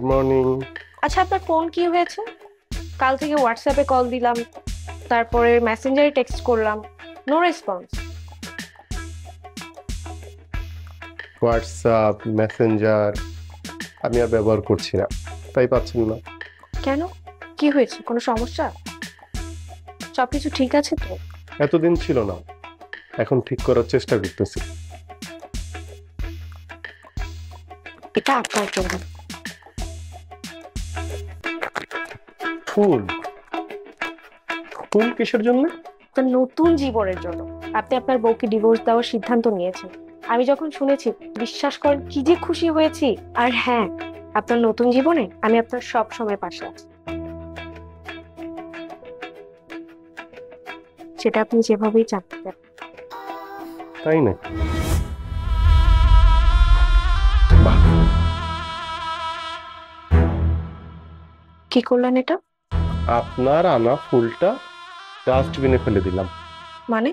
Morning. আচ্ছা, আপনার phone কি হয়েছে? কাল থেকে হোয়াটসঅ্যাপে কল দিলাম, তারপরে মেসেঞ্জারে টেক্সট করলাম, নো রেসপন্স। হোয়াটসঅ্যাপ মেসেঞ্জার আমি আর ব্যবহার করছি না, তাই পাচ্ছেন না। কেন? কি হয়েছে? কোনো সমস্যা? সবকিছু ঠিক আছে তো? এতদিন ছিল না, এখন ঠিক করার চেষ্টা করতেছি। এটা আপনার জন্য। ফুল? ফুল কিসের জন্য? তো নতুন জীবনের জন্য। আপনি আপনার বউকে ডিভোর্স দেওয়ার সিদ্ধান্ত নিয়েছেন। আমি যখন শুনেছি, বিশ্বাস করেন কি যে খুশি হয়েছি। আর হ্যাঁ, আপনার নতুন জীবনে আমি আপনার সব সময় পাশে আছি, সেটা আপনি যেভাবেই চান। তাই না? কি করলেন এটা? আপনার আনা ফুলটা ডাস্টবিনে ফেলে দিলাম। মানে?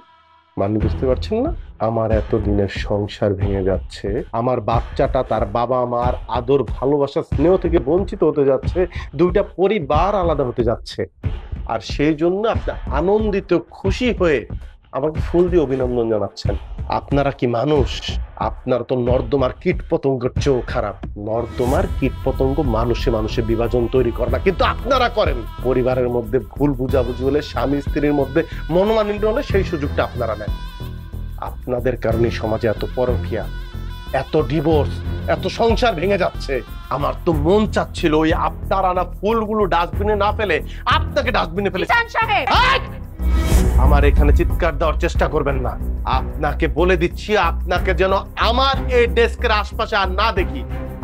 মানে বুঝতে পারছেন না? আমার এতদিনের সংসার ভেঙে যাচ্ছে, আমার বাচ্চাটা তার বাবা মার আদর ভালোবাসা স্নেহ থেকে বঞ্চিত হতে যাচ্ছে, দুইটা পরিবার আলাদা হতে যাচ্ছে। আর সেই জন্য আপনি আনন্দিত খুশি হয়ে আমাকে ফুল দিয়ে অভিনন্দন জানাচ্ছেন। আপনারা কি মানুষ? আপনার তো নর্দমার কীট পতঙ্গের চেয়েও খারাপ। নর্দমার কীট পতঙ্গ মানুষে মানুষে বিভাজন তৈরি করে না, কিন্তু আপনারা করেন। পরিবারের মধ্যে ভুল বুঝাবুঝি হলে, স্বামী স্ত্রীর মধ্যে মনোমালিন্য হলে সেই সুযোগটা আপনারা নেন। আপনাদের কারণে সমাজে এত পরকীয়া, এত ডিভোর্স, এত সংসার ভেঙে যাচ্ছে। আমার তো মন চাচ্ছিল ওই আপনার আনা ফুলগুলো ডাস্টবিনে না ফেলে আপনাকে ডাস্টবিনে ফেলে। আমার এখানে চিৎকার দেওয়ার চেষ্টা করবেন না। আপনাকে বলে দিচ্ছি, আপনাকে যেন আমার এই ডেস্কের আশপাশে আর না দেখি।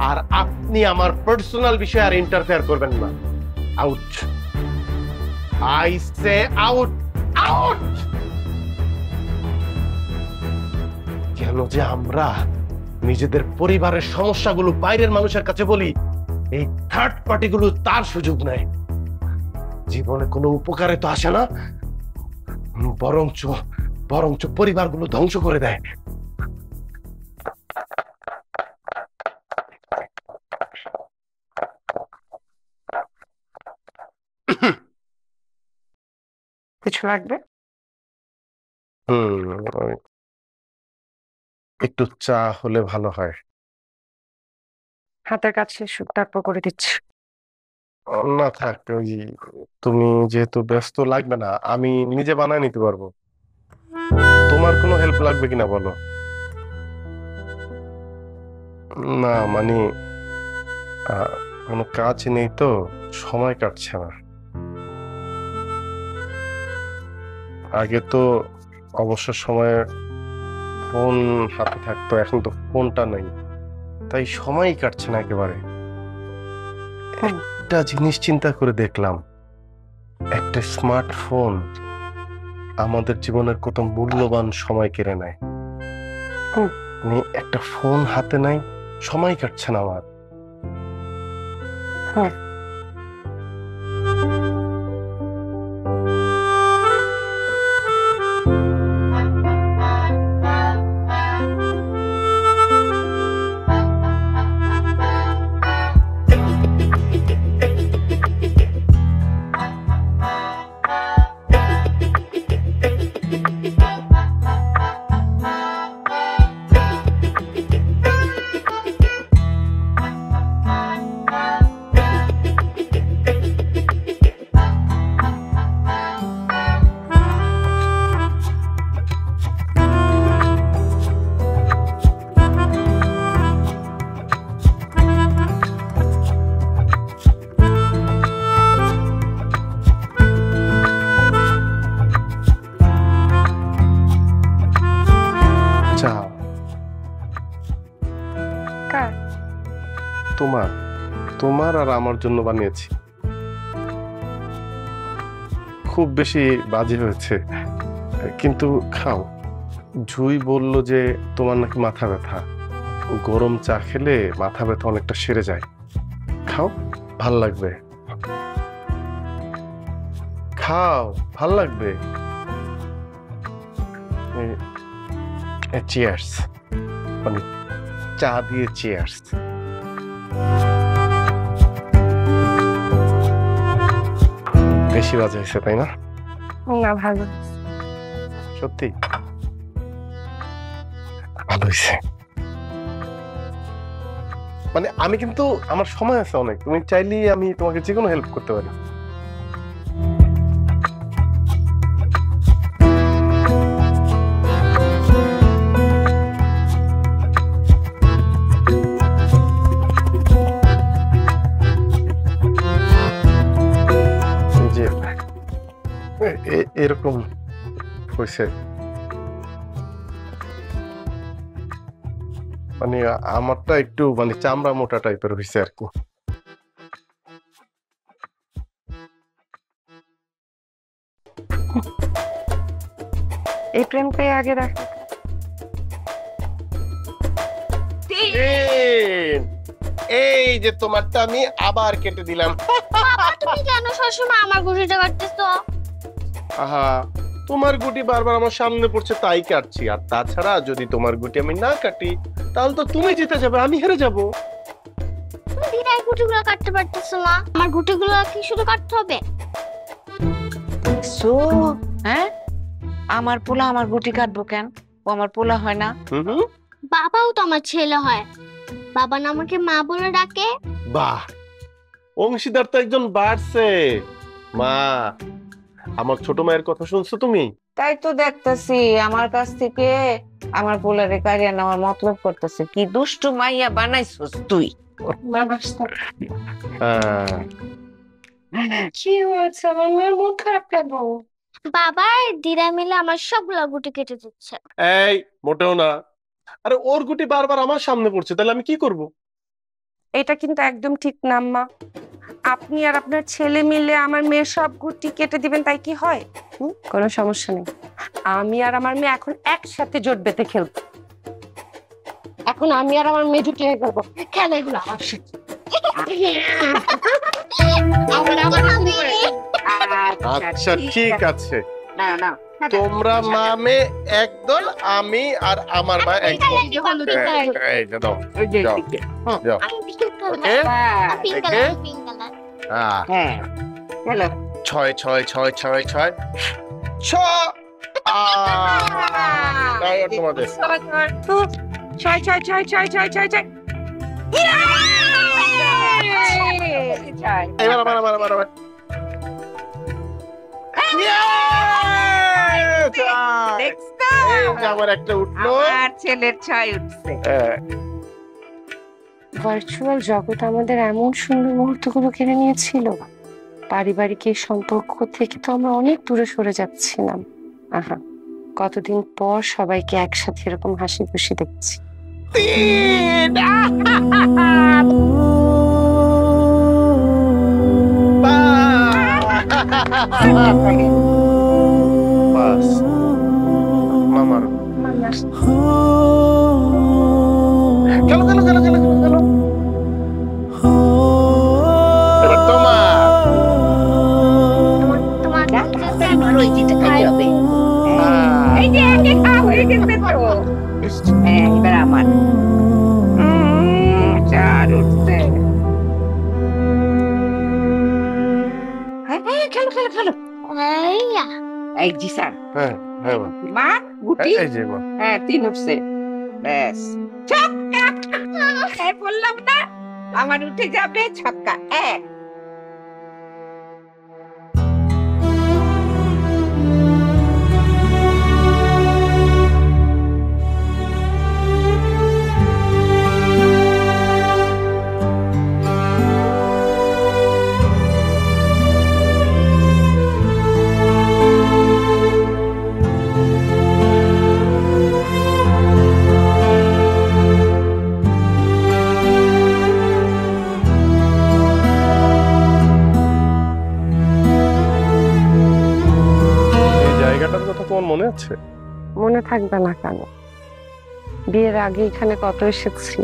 আর আপনি আমার পার্সোনাল বিষয়ে আর ইন্টারফেয়ার করবেন না। Out, I say out, out. কেন যে আমরা নিজেদের পরিবারের সমস্যাগুলো বাইরের মানুষের কাছে বলি, এই থার্ড পার্টিগুলো তার সুযোগ নেয়। জীবনে কোনো উপকারে তো আসে না, বরঞ্চ বরঞ্চ পরিবারগুলো ধ্বংস করে দেয়। কিছু লাগবে? একটু চা হলে ভালো হয়। হাতের কাছে তারপর করে দিচ্ছি। না থাক, ওই তুমি যেহেতু ব্যস্ত, লাগবে না, আমি নিজে বানায় নিতে পারবো। তোমার কোনো হেল্প লাগবে কিনা বলো? না মানে কোনো কাজ নেই তো, সময় কাটছে না। আগে তো অবসর সময়ে ফোন হাতে থাকতো, এখন তো ফোনটা নেই, তাই সময়ই কাটছে না একেবারে। একটা জিনিস চিন্তা করে দেখলাম, একটা স্মার্টফোন আমাদের জীবনের কত মূল্যবান সময় কেড়ে নেয়। একটা ফোন হাতে নাই, সময় কাটছে না আমার। তোমার তোমার আর আমার জন্য বানিয়েছি। খুব বেশি বাজে হয়েছে, কিন্তু খাও। জুই বলল যে তোমার নাকি মাথা ব্যথা, গরম চা খেলে মাথা ব্যথা অনেকটা সেরে যায়। খাও, ভাল লাগবে। খাও, ভাল লাগবে। চিয়ার্স, মানে চা দিয়ে চিয়ার্স। বেশি বাজে হয়েছে তাই না? না, ভালো। সত্যি ভালো হয়েছে। মানে আমি কিন্তু আমার সময় আছে অনেক, তুমি চাইলেই আমি তোমাকে যে কোনো হেল্প করতে পারি। এই যে এরকম হয়েছে, মানে আমারটা একটু মানে চামড়া মোটা টাইপের হয়েছে আর কি। এই প্রেমটাই আগে রাখ। এই যে তোমারটা আমি আবার কেটে দিলাম। তুমি কেন সবসময় আমার গুটিটা কাটতেছো? আহা, তোমার গুটি বারবার আমার সামনে পড়ছে তাই কাটছি। আর তাছাড়া যদি তোমার গুটি আমি না কাটি তাহলে তো তুমি জিতে যাবে, আমি হেরে যাব। তুমি দিদার গুটিগুলো কাটতে পারতেছো না, আমার গুটিগুলো কি শুধু কাটতে হবে? সো হ্যাঁ, আমার পোলা আমার গুটি কাটবো কেন? ও আমার পোলা হয় না? বাবাও তো আমার ছেলে হয়, বাবা না আমাকে মা বলে ডাকে। বাহ, অংশীদার তো একজন বাড়ছে। মা, আমার ছোট মায়ের কথা শুনছো তুমি? তাই তো দেখতেছি আমার কাছ থেকে আমার পোলারে কারিয়া নেওয়ার মতলব করতেছে। কি দুষ্টু মাইয়া বানাইছস তুই। কি হয়েছে? আমার মেয়ের মন খারাপ কেন? বাবা আর দিদা মিলে আমার সবগুলো গুটি কেটে দিচ্ছে। এই মোটেও না, আরে ওর গুটি বারবার আমার সামনে পড়ছে, তাহলে আমি কি করব? এটা কিন্তু একদম ঠিক না আম্মা। আপনি আর আপনার ছেলে মিলে আমার মেয়ের সব গুটি কেটে দিবেন, তাই কি হয়? কোনো সমস্যা নেই, আমি আর আমার মেয়ে এখন একসাথে জোট বেঁধে খেলবো। এখন আমি আর আমার মেয়ে জুটি হয়ে খেলবো। খেলা এগুলো আমার সাথে। আচ্ছা ঠিক আছে, না না, তোমরা মা মেয়ে একদল, আমি আর আমার মা একদল। এই যে দাও, যাও, যাও। আমি pink colour, okay, pink okay. Colour, pink colour. হ্যাঁ চলো। 6 6 6 6 6 ছ। তাই আর তোমাদের ছয় ছয় ছয় ছয় ছয় ছয় ছয়। এবার আবার আবার আবার আবার। এই যে আমার একটা উঠলো। আমার ছেলের ছয় উঠছে। ভার্চুয়াল জগৎ আমাদের এমন সুন্দর মুহূর্তগুলো কেড়ে নিয়েছিল। পারিবারিক এই সম্পর্ক থেকে তো আমরা অনেক দূরে সরে যাচ্ছিলাম। আহা, কতদিন পর সবাইকে একসাথে এরকম হাসি খুশি দেখছি। বাস, মামার খেলো খেলো খেলো খেলো খেলো খেলো। এবার তোমার। তোমার এই যে একে খাওয়া হয়ে গেছে তো। হ্যাঁ, এবার আমার চার উঠছে। হ্যাঁ হ্যাঁ, খেলো খেলো খেলো। এইয়া এই জি স্যার। হ্যাঁ হ্যাঁ মা। মা গুটি। এই যে মা। হ্যাঁ, 3 উঠছে। ব্যাস ছক্কা। এই বললাম না আমার উঠে যাবে ছক্কা। এক। এই জায়গাটার কথা তোমার মনে আছে? মনে থাকবে না কেন? বিয়ের আগে এখানে কত এসেছি।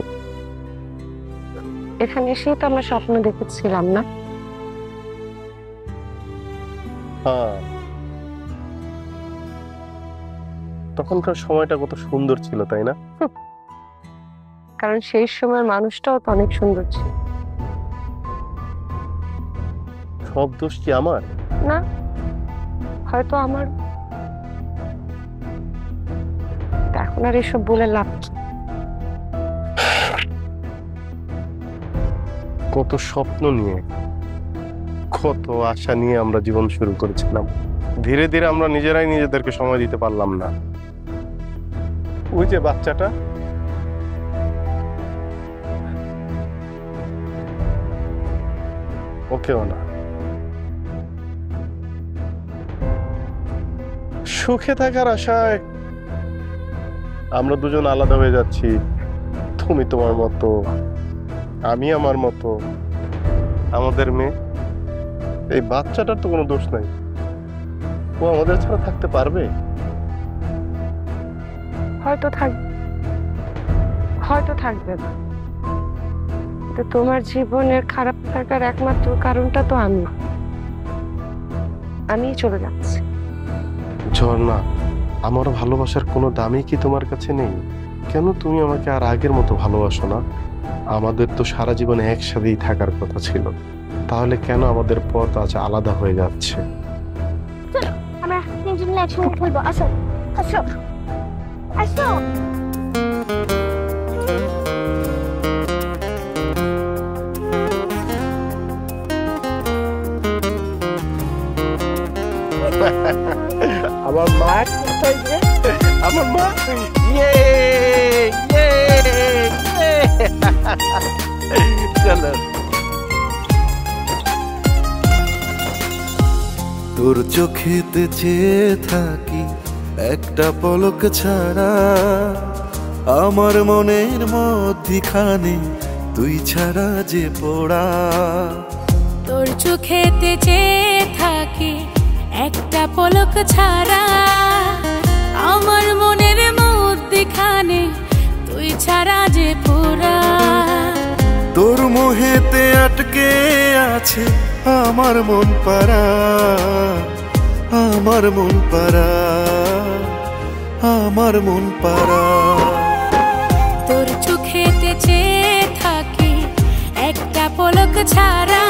এখানে এসেই তো আমরা স্বপ্ন দেখেছিলাম না? হ্যাঁ, তখনকার সময়টা কত সুন্দর ছিল তাই না? কারণ সেই সময় মানুষটাও তো অনেক সুন্দর ছিল। সব দোষ কি আমার? না, হয়তো আমার এখন আর এসব বলে লাভ কি? কত স্বপ্ন নিয়ে, কত আশা নিয়ে আমরা জীবন শুরু করেছিলাম, ধীরে ধীরে আমরা নিজেরাই নিজেদেরকে সময় দিতে পারলাম না। ওই যে বাচ্চাটা, ওকেও না। সুখে থাকার আশায় আমরা দুজন আলাদা হয়ে যাচ্ছি। তুমি তোমার মতো, আমি আমার মতো। আমাদের মেয়ে, এই বাচ্চাটার তো কোনো দোষ নাই। ও আমাদের ছাড়া থাকতে পারবে? হয়তো থাকবে না। কিন্তু তোমার জীবনের খারাপ থাকার একমাত্র কারণটা তো আমি চলে যাচ্ছি। ঝর্ণা, আমার ভালোবাসার কোনো দামই কি তোমার কাছে নেই? কেন তুমি আমাকে আর আগের মতো ভালোবাসো না? আমাদের তো সারা জীবন একসাথেই থাকার কথা ছিল, তাহলে কেন আমাদের পথ আজ আলাদা হয়ে যাচ্ছে? আমরা তিনজন মিলে একসঙ্গে খেলবো, আসো আসো আসো। আমার মা কোথায় যে? আমার মা, ইয়ে ইয়ে চলো। তোর চোখেতে চেয়ে থাকি একটা পলক ছাড়া, আমার মনের মধ্যিখানে তুই ছাড়া যে পড়া। তোর চোখেতে চেয়ে থাকি একটা পলক ছাড়া, আমার মনের মধ্যিখানে তুই ছাড়া যে পুরা। তোর মোহেতে আটকে আছে আমার মন পারা, আমার মন পারা, আমার মন পারা। তোর চোখেতে চেয়ে থাকি একটা পলক ছাড়া,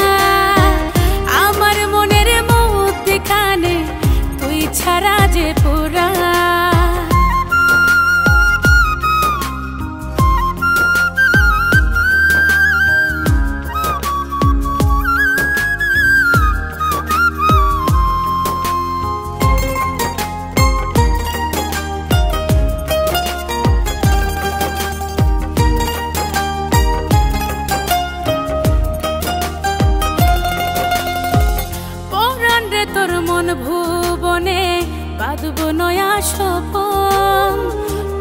আমার মনের মধ্যিখানে তুই ছাড়া যে পুরা। তোর মন ভুবনে বাঁধবো নয়া স্বপন,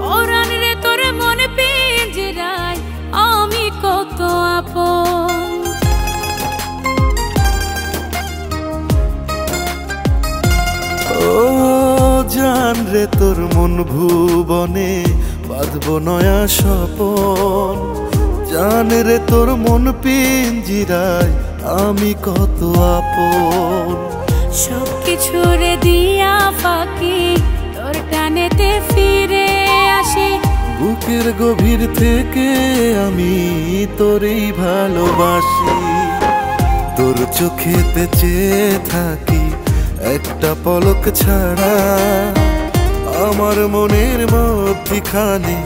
পরাণ রে তোর মন পিঞ্জরায় আমি কত আপন। ও জান রে তোর মন ভুবনে বাঁধবো নয়া স্বপন, জান রে তোর মন পিঞ্জিরায় আমি কত আপন। সবকিছু রে দিয়া ফাঁকি তোর টানেতে ফিরে আসি, বুকের গভীর থেকে আমি তোরেই ভালোবাসি। তোর চোখেতে চেয়ে থাকি একটা পলক ছাড়া, আমার মনের মধ্যিখানে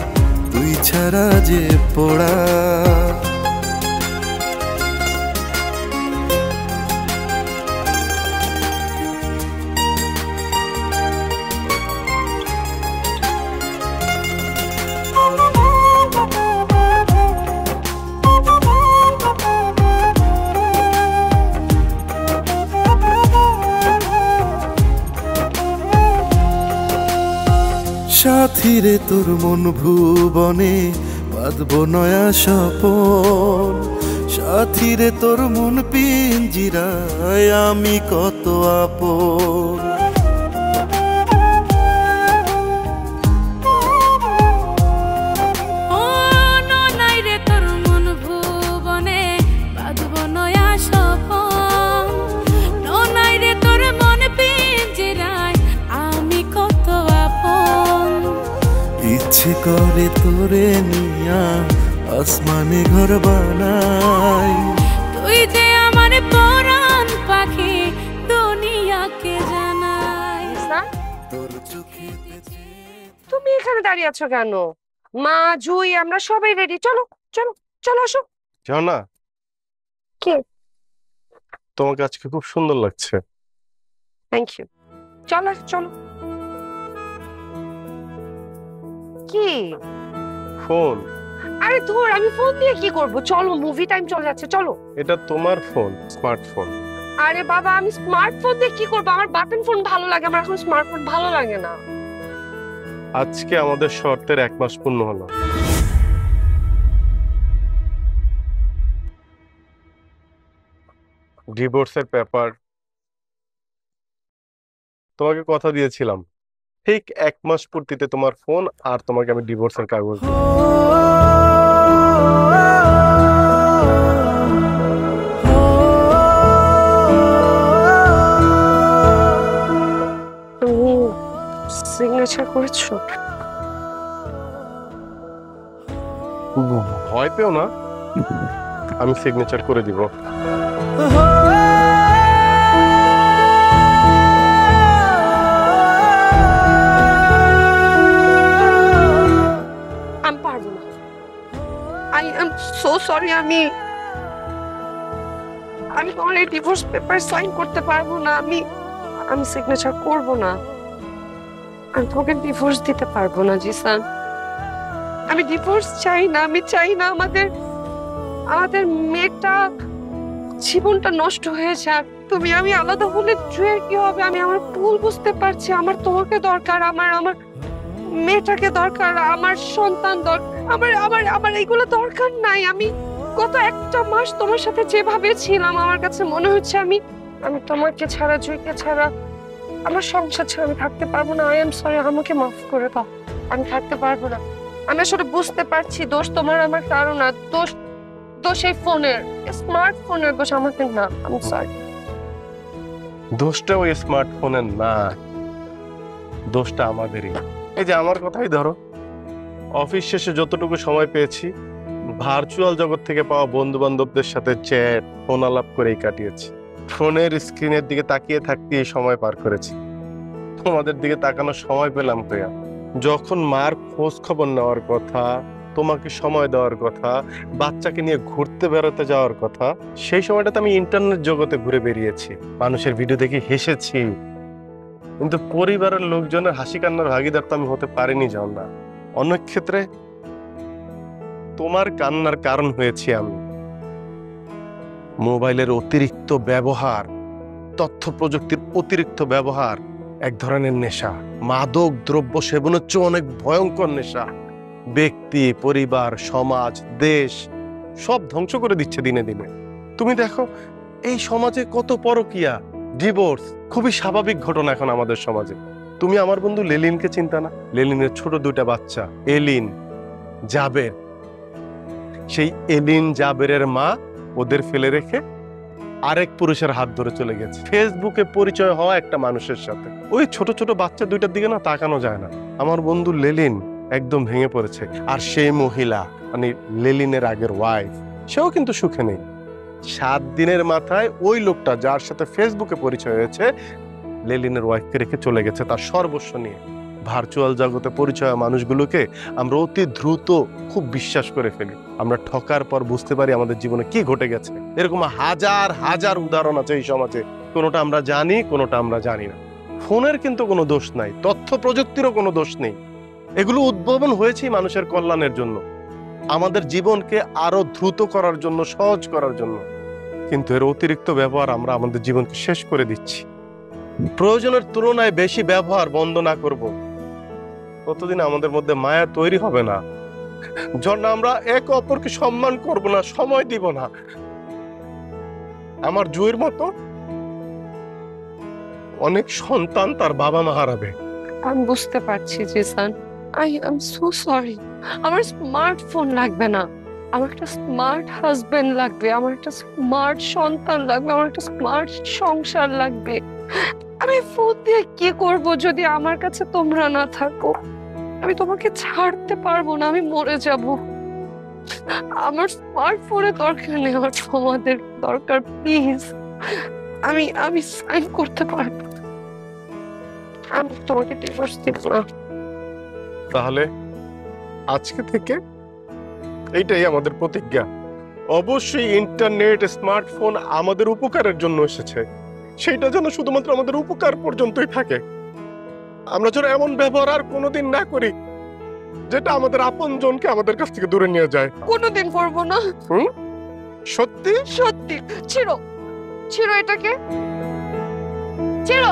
তুই ছাড়া যে পড়া। সাথী রে তোর মন ভুবনে বাঁধবো নয়া স্বপন, সাথী রে তোর মন পিঞ্জিরায় আমি কত আপন। ও ননাই রে তোর মন ভুবনে বাঁধবো নয়া স্বপন, ননাই রে তোর মন পিঞ্জরায় আমি কত আপন। ইচ্ছে করে তোরে নিয়া আসমানে ঘর বানাই, তুই যে আমার পরাণ পাখি দুনিয়া তুমি এখানে দাঁড়িয়ে আছো কেন? মা, জুই, আমরা সবাই রেডি, চলো চলো চলো আসো। ঝর্ণা, কে? তোমাকে আজকে খুব সুন্দর লাগছে। Thank you. চলো চলো। কি? ফোন। আরে ধর, আমি ফোন দিয়ে কি করব? চলো, মুভি টাইম চলে যাচ্ছে, চলো। এটা তোমার ফোন, স্মার্টফোন। আরে বাবা, আমি স্মার্টফোন দিয়ে কি করব? আমার বাটন ফোন ভালো লাগে, আমার এখন স্মার্টফোন ভালো লাগে না। আজকে আমাদের শর্তের 1 মাস পূর্ণ হলো। ডিভোর্সের পেপার তোমাকে কথা দিয়েছিলাম, ঠিক 1 মাস পূর্তিতে তোমার ফোন আর তোমাকে আমি ডিভোর্সের কাগজ দেব। তুমি সিগনেচার করেছো? ভয় পেও না, আমি সিগনেচার করে দিব। আমি পারবো না। I am so sorry. আমি তোমার এই ডিভোর্স পেপার সাইন করতে পারবো না। আমি সিগনেচার করব না। আমি তোমাকে ডিভোর্স দিতে পারবো না জিসান। আমি ডিভোর্স চাই না। আমি চাই না আমাদের মেয়েটা জীবনটা নষ্ট হয়ে যাক। আমি আলাদা হলে জুয়ের কি হবে? আমি আমার ভুল বুঝতে পারছি। আমার তোমাকে দরকার, আমার মেয়েটাকে দরকার, আমার সন্তান দরকার। আমার এইগুলো দরকার নাই। আমি গত 1টা মাস তোমার সাথে যেভাবে ছিলাম, আমার কাছে মনে হচ্ছে আমি তোমাকে ছাড়া, জুইকে ছাড়া, আমার সংসার ছাড়া আমি থাকতে পারবো না। আই এম সরি, আমাকে মাফ করে দাও। আমি থাকতে পারবো না। আমি আসলে বুঝতে পারছি দোষ তোমার আমার কারণ না। দোষ এই ফোনের, স্মার্টফোনের দোষ, আমাকে না। আমি সরি। দোষটা ওই স্মার্টফোনের না, দোষটা আমাদেরই। এই যে আমার কথাই ধরো, অফিস শেষে যতটুকু সময় পেয়েছি ভার্চুয়াল জগৎ থেকে পাওয়া বন্ধু বান্ধবদের সাথে চ্যাট, ফোন আলাপ করেই কাটিয়েছি। ফোনের স্ক্রিনের দিকে তাকিয়ে থাকতে সময় পার করেছি। তোমাদের দিকে তাকানোর সময় পেলাম কোয়া? যখন মার খোঁজ খবর নেওয়ার কথা, তোমাকে সময় দেওয়ার কথা, বাচ্চাকে নিয়ে ঘুরতে বেড়াতে যাওয়ার কথা, সেই সময়টাতে আমি ইন্টারনেট জগতে ঘুরে বেরিয়েছি, মানুষের ভিডিও দেখে হেসেছি। কিন্তু পরিবারের লোকজনের হাসি কান্নার ভাগিদার তো আমি হতে পারিনি। যাও না, অনেক ক্ষেত্রে তোমার কান্নার কারণ হয়েছি আমি। মোবাইলের অতিরিক্ত ব্যবহার, তথ্য প্রযুক্তির অতিরিক্ত ব্যবহার এক ধরনের নেশা। মাদক দ্রব্য সেবন হচ্ছে অনেক ভয়ঙ্কর নেশা। ব্যক্তি, পরিবার, সমাজ, দেশ সব ধ্বংস করে দিচ্ছে দিনে দিনে। তুমি দেখো এই সমাজে কত পরকীয়া, ডিভোর্স খুবই স্বাভাবিক ঘটনা এখন আমাদের সমাজে। তুমি আমার বন্ধু লেলিনকে চিন্তা না? লেলিনের ছোট 2টা বাচ্চা, এলিন, জাবের। সেই এলিন জাবেরের মা ওদের ফেলে রেখে আরেক পুরুষের হাত ধরে চলে গেছে। ফেসবুকে পরিচয় হওয়া একটা মানুষের সাথে। ওই ছোট ছোট বাচ্চা 2টার দিকে না তাকানো যায় না। আমার বন্ধু লেলিন একদম ভেঙে পড়েছে। আর সেই মহিলা মানে লেলিনের আগের ওয়াইফ, সেও কিন্তু সুখে নেই। 7 দিনের মাথায় ওই লোকটা যার সাথে ফেসবুকে পরিচয় হয়েছে, লেলিনের ওয়াইফকে রেখে চলে গেছে তার সর্বস্ব নিয়ে। ভার্চুয়াল জগতে পরিচয় মানুষগুলোকে আমরা অতি দ্রুত খুব বিশ্বাস করে ফেলি। আমরা ঠকার পর বুঝতে পারি আমাদের জীবনে কি ঘটে গেছে। এরকম হাজার হাজার উদাহরণ আছে এই সমাজে। কোনোটা আমরা জানি, কোনোটা আমরা জানি না। ফোনের কিন্তু কোনো দোষ নাই, তথ্য প্রযুক্তিরও কোনো দোষ নেই। এগুলো উদ্ভাবন হয়েছে মানুষের কল্যাণের জন্য, আমাদের জীবনকে আরো দ্রুত করার জন্য, সহজ করার জন্য। কিন্তু এর অতিরিক্ত ব্যবহার আমরা আমাদের জীবনকে শেষ করে দিচ্ছি। প্রয়োজনের তুলনায় বেশি ব্যবহার বন্ধ না করব, ততদিন আমাদের মধ্যে মায়া তৈরি হবে না। যখন আমরা একে অপরকে সম্মান করব না, সময় দিব না, আমার জুয়ের মতো অনেক সন্তান তার বাবা মা হারাবে। আমি বুঝতে পারছি Jisan. I am so sorry. আমার স্মার্টফোন লাগবে না, আমার একটা স্মার্ট হাজবেন্ড লাগবে, আমার একটা স্মার্ট সন্তান লাগবে, আমার একটা স্মার্ট সংসার লাগবে। আমি ফোন দিয়ে কি করব যদি আমার কাছে তোমরা না থাকো? আমি তোমাকে ছাড়তে পারবো না, আমি মরে যাব। আমার স্মার্টফোনের দরকার নেই, আমার তোমাদের দরকার। প্লিজ, আমি সাইন করতে পারবো। আমি তোমাকে ডিভোর্স দিব না। তাহলে আজকে থেকে এইটাই আমাদের প্রতিজ্ঞা। অবশ্যই ইন্টারনেট স্মার্টফোন আমাদের উপকারের জন্য এসেছে, সেটা যেন শুধুমাত্র আমাদের উপকার পর্যন্তই থাকে। আমরা যেন এমন ব্যবহার আর কোনোদিন না করি যেটা আমাদের আপনজনকে আমাদের কাছ থেকে দূরে নিয়ে যায়। কোনোদিন করবো না। সত্যি সত্যি। ছিড়ো ছিড়ো এটাকে, ছিড়ো।